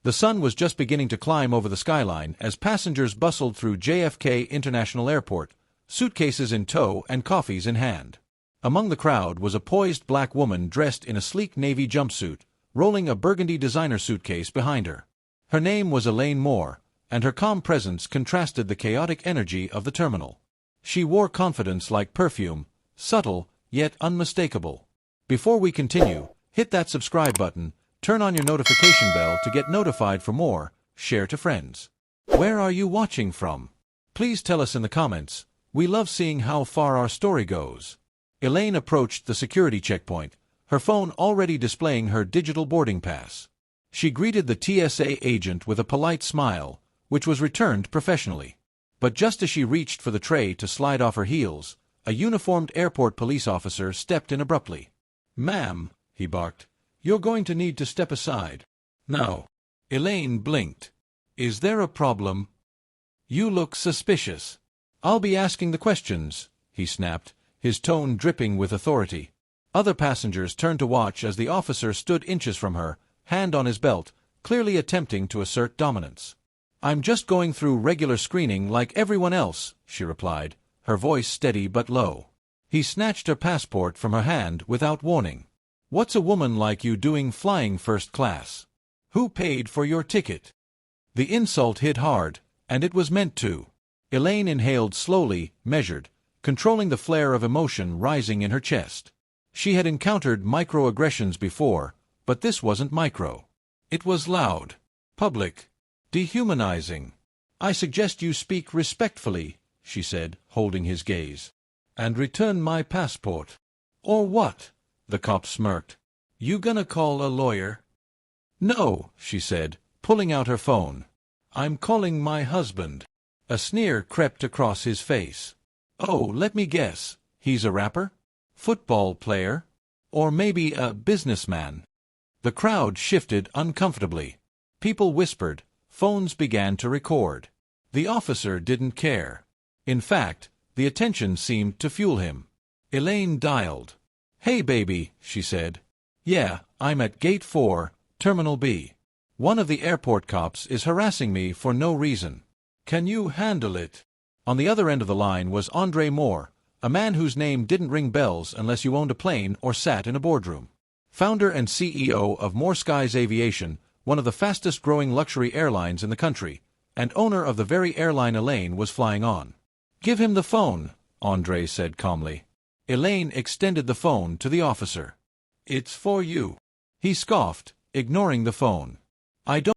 The sun was just beginning to climb over the skyline as passengers bustled through JFK International Airport, suitcases in tow and coffees in hand. Among the crowd was a poised black woman dressed in a sleek navy jumpsuit, rolling a burgundy designer suitcase behind her. Her name was Elaine Moore, and her calm presence contrasted the chaotic energy of the terminal. She wore confidence like perfume, subtle, yet unmistakable. Before we continue, hit that subscribe button, turn on your notification bell to get notified for more, share to friends. Where are you watching from? Please tell us in the comments. We love seeing how far our story goes. Elaine approached the security checkpoint, her phone already displaying her digital boarding pass. She greeted the TSA agent with a polite smile, which was returned professionally. But just as she reached for the tray to slide off her heels, a uniformed airport police officer stepped in abruptly. "Ma'am," he barked, "you're going to need to step aside." "No." Elaine blinked. "Is there a problem?" "You look suspicious." "I'll be asking the questions," he snapped, his tone dripping with authority. Other passengers turned to watch as the officer stood inches from her, hand on his belt, clearly attempting to assert dominance. "I'm just going through regular screening like everyone else," she replied, her voice steady but low. He snatched her passport from her hand without warning. "What's a woman like you doing flying first class? Who paid for your ticket?" The insult hit hard, and it was meant to. Elaine inhaled slowly, measured, controlling the flare of emotion rising in her chest. She had encountered microaggressions before, but this wasn't micro. It was loud, public, dehumanizing. "I suggest you speak respectfully," she said, holding his gaze. "And return my passport." "Or what?" the cop smirked. "You gonna call a lawyer?" "No," she said, pulling out her phone. "I'm calling my husband." A sneer crept across his face. "Oh, let me guess. He's a rapper? Football player? Or maybe a businessman?" The crowd shifted uncomfortably. People whispered. Phones began to record. The officer didn't care. In fact, the attention seemed to fuel him. Elaine dialed. "Hey baby," she said. "Yeah, I'm at Gate 4, Terminal B. One of the airport cops is harassing me for no reason. Can you handle it?" On the other end of the line was Andre Moore, a man whose name didn't ring bells unless you owned a plane or sat in a boardroom. Founder and CEO of More Skies Aviation, one of the fastest-growing luxury airlines in the country, and owner of the very airline Elaine was flying on. "Give him the phone," Andre said calmly. Elaine extended the phone to the officer. "It's for you." He scoffed, ignoring the phone. "I don't